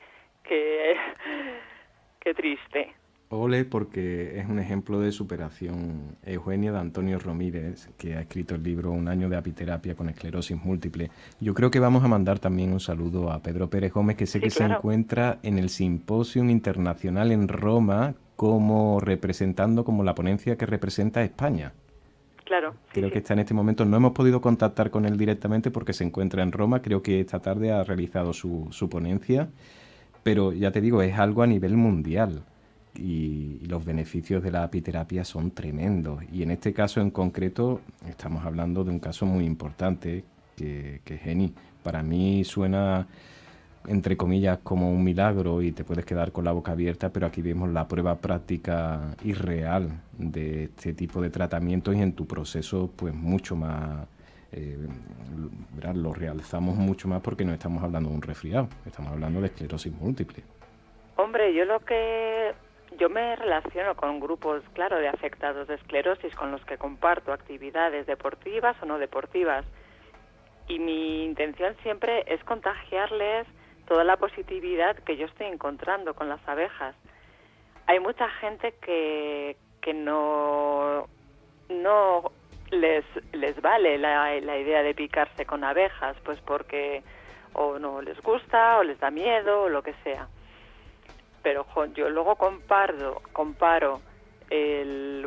triste. Ole, porque es un ejemplo de superación. Eugenia de Antonio Ramírez, que ha escrito el libro Un año de apiterapia con esclerosis múltiple. Yo creo que vamos a mandar también un saludo a Pedro Pérez Gómez, que sé Sí, que claro. se encuentra en el Simposium Internacional en Roma como representando, como la ponencia que representa a España. Claro. sí, Creo sí. que está en este momento. No hemos podido contactar con él directamente porque se encuentra en Roma. Creo que esta tarde ha realizado su ponencia. Pero ya te digo, es algo a nivel mundial. Y los beneficios de la apiterapia son tremendos. Y en este caso en concreto estamos hablando de un caso muy importante que Geni, para mí suena entre comillas como un milagro y te puedes quedar con la boca abierta, pero aquí vemos la prueba práctica y real de este tipo de tratamientos y en tu proceso pues mucho más, ¿verdad? Lo realzamos mucho más porque no estamos hablando de un resfriado, estamos hablando de esclerosis múltiple. Hombre, yo me relaciono con grupos, claro, de afectados de esclerosis con los que comparto actividades deportivas o no deportivas. Y mi intención siempre es contagiarles toda la positividad que yo estoy encontrando con las abejas. Hay mucha gente que no les vale la idea de picarse con abejas, pues porque o no les gusta o les da miedo o lo que sea. Pero yo luego comparo el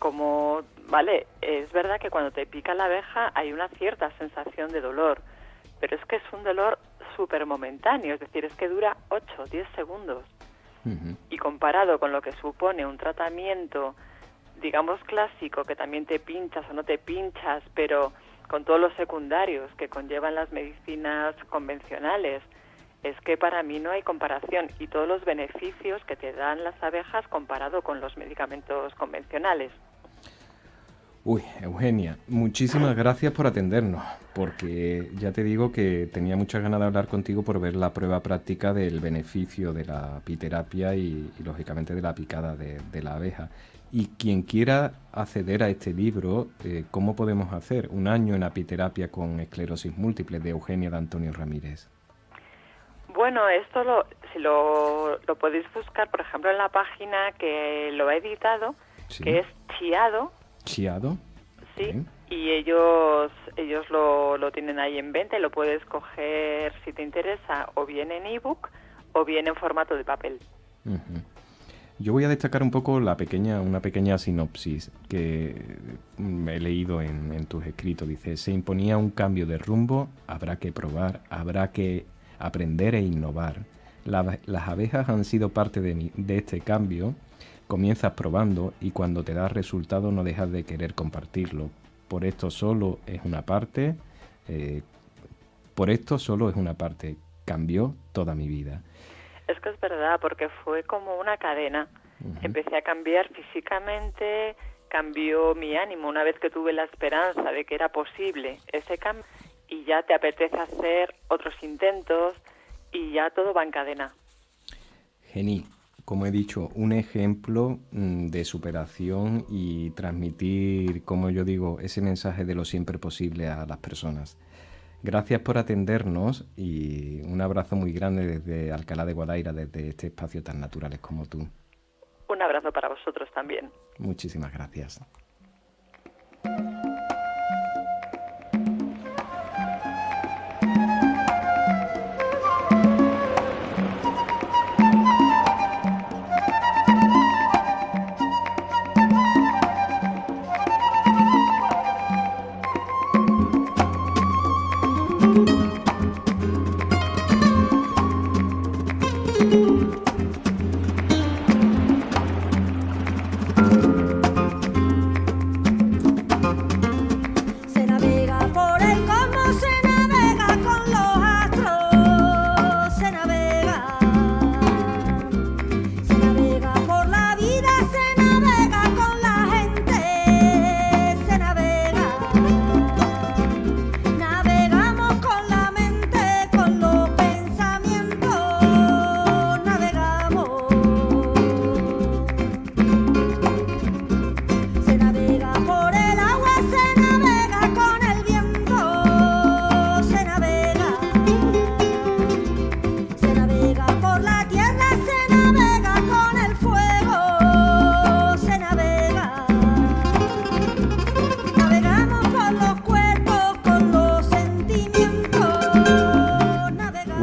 cómo, vale, es verdad que cuando te pica la abeja hay una cierta sensación de dolor, pero es que es un dolor súper momentáneo, es decir, es que dura 8 o 10 segundos. Uh-huh. Y comparado con lo que supone un tratamiento, digamos, clásico, que también te pinchas o no te pinchas, pero con todos los secundarios que conllevan las medicinas convencionales, es que para mí no hay comparación, y todos los beneficios que te dan las abejas comparado con los medicamentos convencionales. Uy, Eugenia, muchísimas gracias por atendernos, porque ya te digo que tenía muchas ganas de hablar contigo por ver la prueba práctica del beneficio de la apiterapia y lógicamente de la picada de la abeja. Y quien quiera acceder a este libro, ¿cómo podemos hacer? Un año en apiterapia con esclerosis múltiple, de Eugenia de Antonio Ramírez. Bueno, esto lo podéis buscar, por ejemplo, en la página que lo ha editado, Sí. que es Chiado. ¿Chiado? Sí, Bien. y ellos lo tienen ahí en venta y lo puedes coger, si te interesa, o bien en ebook o bien en formato de papel. Uh-huh. Yo voy a destacar un poco una pequeña sinopsis que he leído en tus escritos. Dice, se imponía un cambio de rumbo, habrá que probar, habrá que aprender e innovar. Las abejas han sido parte de este cambio. Comienzas probando y cuando te das resultado no dejas de querer compartirlo. Por esto solo es una parte. Cambió toda mi vida. Es que es verdad, porque fue como una cadena. Uh-huh. Empecé a cambiar físicamente, cambió mi ánimo una vez que tuve la esperanza de que era posible ese cambio, y ya te apetece hacer otros intentos y ya todo va en cadena. Geni, como he dicho, un ejemplo de superación y transmitir, como yo digo, ese mensaje de lo siempre posible a las personas. Gracias por atendernos y un abrazo muy grande desde Alcalá de Guadaira, desde este espacio tan naturales como tú. Un abrazo para vosotros también. Muchísimas gracias.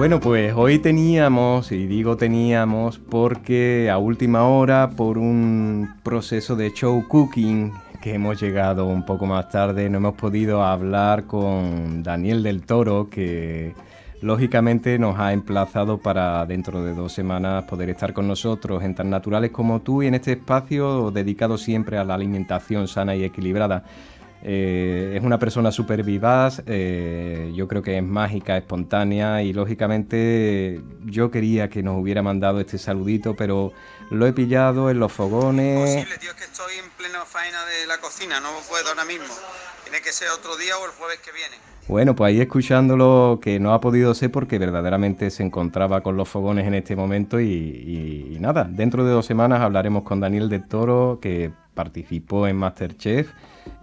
Bueno, pues hoy teníamos, y digo teníamos, porque a última hora, por un proceso de show cooking, que hemos llegado un poco más tarde, no hemos podido hablar con Daniel del Toro, que lógicamente nos ha emplazado para dentro de 2 semanas poder estar con nosotros en Tan Naturales como Tú y en este espacio dedicado siempre a la alimentación sana y equilibrada. Es una persona súper vivaz, yo creo que es mágica, espontánea y lógicamente yo quería que nos hubiera mandado este saludito, pero lo he pillado en los fogones. Imposible, tío, es que estoy en plena faena de la cocina, no puedo ahora mismo. Tiene que ser otro día o el jueves que viene. Bueno, pues ahí escuchándolo, que no ha podido ser porque verdaderamente se encontraba con los fogones en este momento y nada, dentro de 2 semanas hablaremos con Daniel del Toro, que participó en MasterChef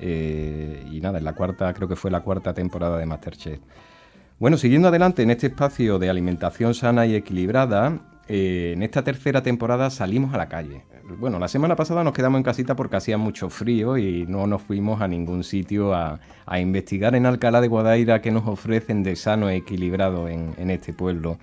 y nada, creo que fue la 4ª temporada de MasterChef. Bueno, siguiendo adelante en este espacio de alimentación sana y equilibrada, en esta 3ª temporada salimos a la calle. Bueno, la semana pasada nos quedamos en casita porque hacía mucho frío y no nos fuimos a ningún sitio a investigar en Alcalá de Guadaira qué nos ofrecen de sano e equilibrado en este pueblo.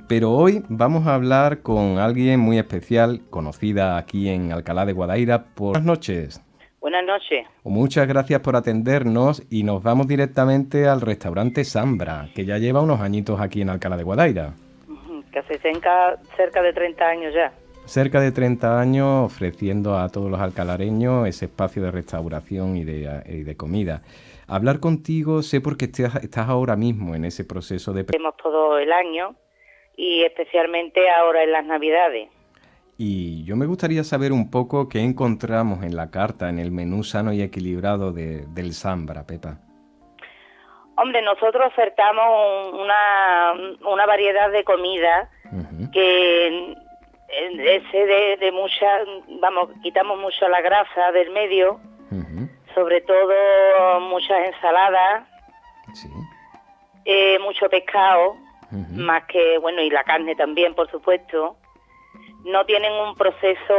Pero hoy vamos a hablar con alguien muy especial, conocida aquí en Alcalá de Guadaira. Buenas noches. Buenas noches. Muchas gracias por atendernos y nos vamos directamente al restaurante Zambra, que ya lleva unos añitos aquí en Alcalá de Guadaira. Casi cerca de 30 años ya. Cerca de 30 años ofreciendo a todos los alcalareños ese espacio de restauración y de comida. Hablar contigo sé porque estás ahora mismo en ese proceso de... Hacemos todo el año y especialmente ahora en las Navidades. Y yo me gustaría saber un poco qué encontramos en la carta, en el menú sano y equilibrado del Zambra, Pepa. Hombre, nosotros ofertamos una variedad de comida que de mucha, quitamos mucho la grasa del medio, sobre todo muchas ensaladas, sí. Mucho pescado, más que, bueno, y la carne también, por supuesto. No tienen un proceso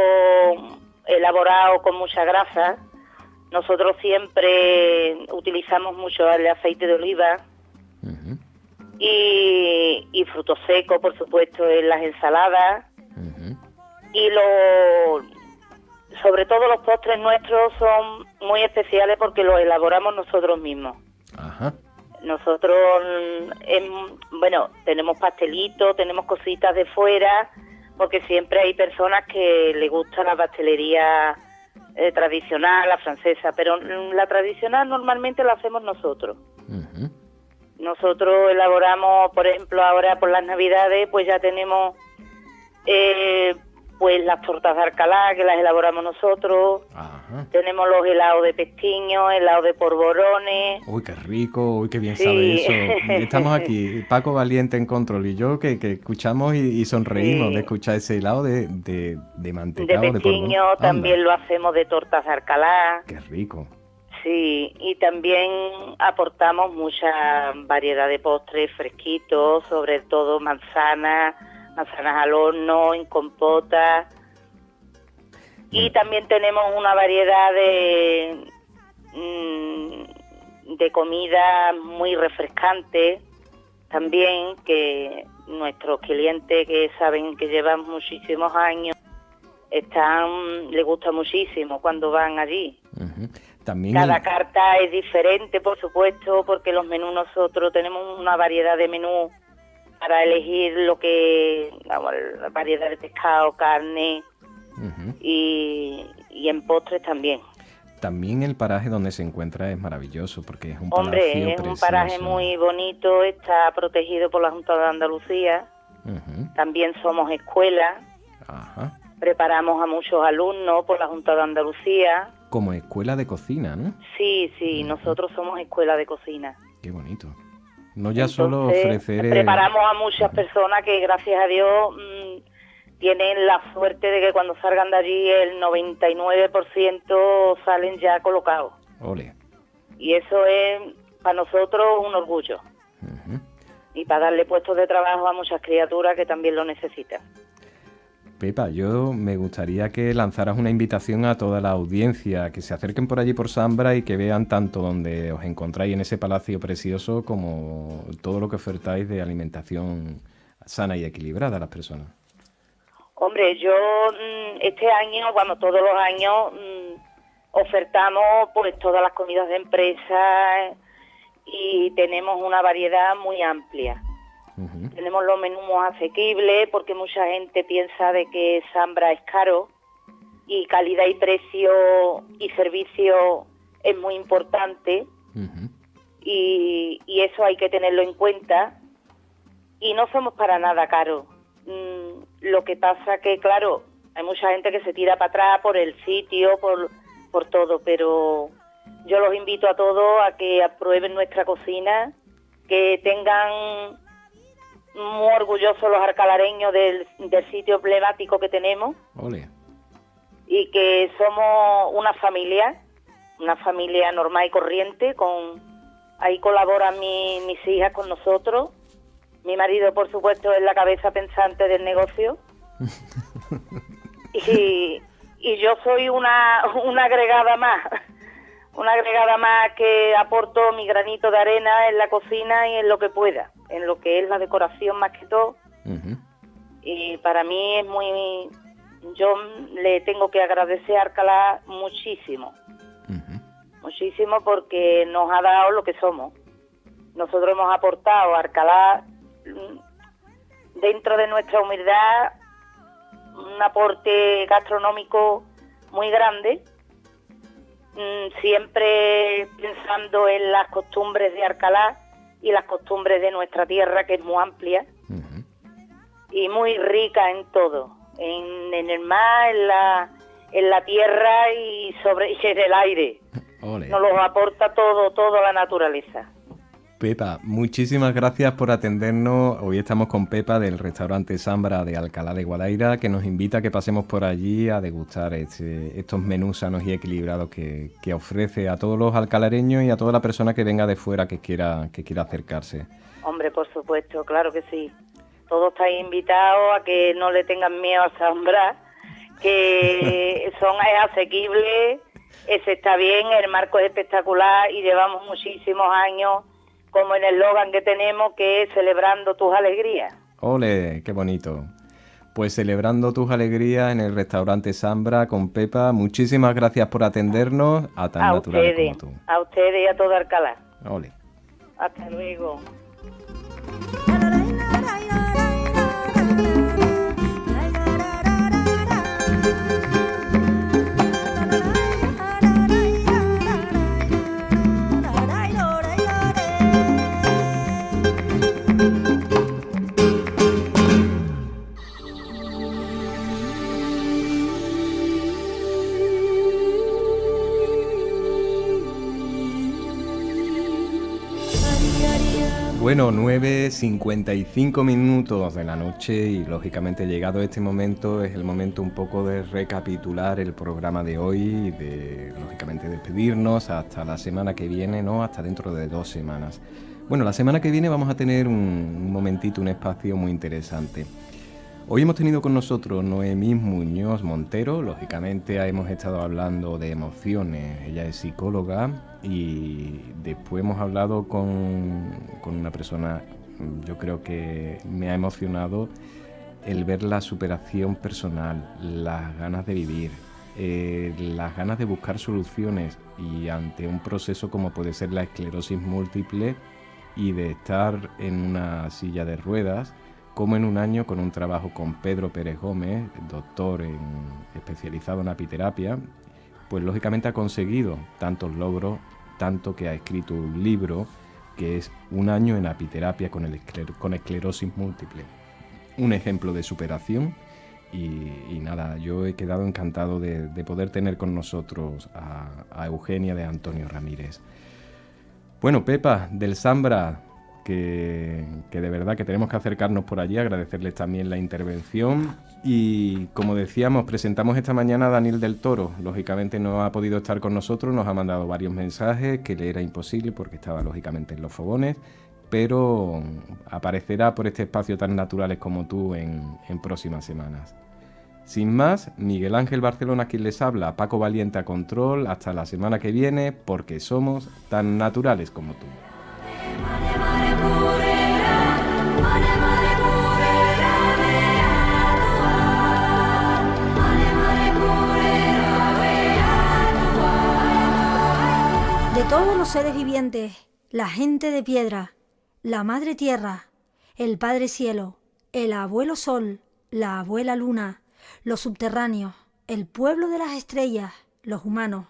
elaborado con mucha grasa. Nosotros siempre utilizamos mucho el aceite de oliva y frutos secos, por supuesto, en las ensaladas. Y sobre todo los postres nuestros son muy especiales porque los elaboramos nosotros mismos. Ajá. Nosotros, tenemos pastelitos, tenemos cositas de fuera, porque siempre hay personas que les gusta la pastelería tradicional, la francesa, pero la tradicional normalmente la hacemos nosotros. Nosotros elaboramos, por ejemplo, ahora por las Navidades, pues ya tenemos pues las tortas de Alcalá, que las elaboramos nosotros. Ajá. Tenemos los helados de pestiño, helados de polvorones. Uy, qué rico, uy, qué bien sabe eso. Estamos aquí, Paco Valiente en control y yo que escuchamos y sonreímos de escuchar ese helado de mantecado, de pestiño, también lo hacemos de tortas de Alcalá. Qué rico. Sí, y también aportamos mucha variedad de postres fresquitos, sobre todo manzanas al horno, en compota. Y también tenemos una variedad de comida muy refrescante, también, que nuestros clientes que saben que llevan muchísimos años, les gusta muchísimo cuando van allí. También cada carta es diferente, por supuesto, porque los menús nosotros tenemos una variedad de menús para elegir la variedad de pescado, carne y en postres también. También el paraje donde se encuentra es maravilloso porque es un palacio es un paraje muy bonito, está protegido por la Junta de Andalucía. También somos escuela. Preparamos a muchos alumnos por la Junta de Andalucía. Como escuela de cocina, ¿no? Sí, nosotros somos escuela de cocina. Qué bonito. No ya solo ofrecer... Preparamos a muchas personas que, gracias a Dios, tienen la suerte de que cuando salgan de allí el 99% salen ya colocados. Ole. Y eso es para nosotros un orgullo. Y para darle puestos de trabajo a muchas criaturas que también lo necesitan. Pepa, yo me gustaría que lanzaras una invitación a toda la audiencia, que se acerquen por allí por Zambra y que vean tanto donde os encontráis en ese palacio precioso como todo lo que ofertáis de alimentación sana y equilibrada a las personas? Hombre, yo este año, todos los años ofertamos pues todas las comidas de empresa y tenemos una variedad muy amplia. Uh-huh. Tenemos los menús más asequibles porque mucha gente piensa de que Zambra es caro y calidad y precio y servicio es muy importante. Uh-huh. Y eso hay que tenerlo en cuenta y no somos para nada caros. Lo que pasa que, claro, hay mucha gente que se tira para atrás por el sitio, por todo, pero yo los invito a todos a que aprueben nuestra cocina, que tengan muy orgullosos los alcalareños del sitio emblemático que tenemos. Ole. Y que somos una familia normal y corriente. Ahí colaboran mis hijas con nosotros. Mi marido, por supuesto, es la cabeza pensante del negocio. y yo soy una agregada más. Una agregada más que aporto mi granito de arena en la cocina y en lo que pueda. En lo que es la decoración más que todo. Uh-huh. Y para mí es yo le tengo que agradecer a Alcalá muchísimo. Uh-huh. Muchísimo porque nos ha dado lo que somos. Nosotros hemos aportado a Alcalá, dentro de nuestra humildad, un aporte gastronómico muy grande, siempre pensando en las costumbres de Alcalá y las costumbres de nuestra tierra, que es muy amplia. Uh-huh. Y muy rica en todo, en el mar, en la tierra y en el aire. Ole. Nos lo aporta todo la naturaleza. Pepa, muchísimas gracias por atendernos. Hoy estamos con Pepa del restaurante Zambra de Alcalá de Guadaira, que nos invita a que pasemos por allí a degustar estos menús sanos y equilibrados que ofrece a todos los alcalareños y a toda la persona que venga de fuera que quiera acercarse. Hombre, por supuesto, claro que sí. Todos estáis invitados a que no le tengan miedo a Zambra, que es asequible, se está bien, el marco es espectacular y llevamos muchísimos años, como en el eslogan que tenemos, que es celebrando tus alegrías. ¡Ole! ¡Qué bonito! Pues celebrando tus alegrías en el restaurante Zambra con Pepa. Muchísimas gracias por atendernos a tan naturales como tú. A ustedes y a todo Alcalá. ¡Ole! Hasta luego. Bueno, 9:55 minutos de la noche y lógicamente llegado este momento es el momento un poco de recapitular el programa de hoy y de lógicamente despedirnos hasta la semana que viene, ¿no? Hasta dentro de 2 semanas. Bueno, la semana que viene vamos a tener un momentito, un espacio muy interesante. Hoy hemos tenido con nosotros Noemí Muñoz Montero, lógicamente hemos estado hablando de emociones, ella es psicóloga y después hemos hablado con una persona, yo creo que me ha emocionado el ver la superación personal, las ganas de vivir, las ganas de buscar soluciones y ante un proceso como puede ser la esclerosis múltiple y de estar en una silla de ruedas, como en un año con un trabajo con Pedro Pérez Gómez, doctor especializado en apiterapia, pues lógicamente ha conseguido tantos logros, tanto que ha escrito un libro que es Un año en apiterapia con esclerosis múltiple. Un ejemplo de superación y nada, yo he quedado encantado de poder tener con nosotros a Eugenia de Antonio Ramírez. Bueno, Pepa, del Zambra, que de verdad que tenemos que acercarnos por allí, agradecerles también la intervención y como decíamos, presentamos esta mañana a Daniel del Toro, lógicamente no ha podido estar con nosotros, nos ha mandado varios mensajes que le era imposible porque estaba lógicamente en los fogones, pero aparecerá por este espacio tan naturales como tú en próximas semanas. Sin más, Miguel Ángel Barcelona quien les habla, Paco Valiente a control, hasta la semana que viene porque somos tan naturales como tú. Mare, mare, mure, mare, mare, mure. los seres vivientes, la gente de piedra, la madre tierra, el padre cielo, el abuelo sol, la abuela luna, los subterráneos, el pueblo de las estrellas, los humanos,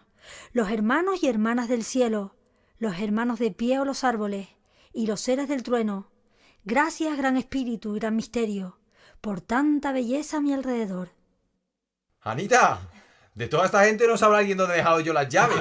los hermanos y hermanas del cielo, los hermanos de pie o los árboles, y los seres del trueno. Gracias, gran espíritu y gran misterio, por tanta belleza a mi alrededor. Anita, de toda esta gente no sabrá alguien dónde he dejado yo las llaves.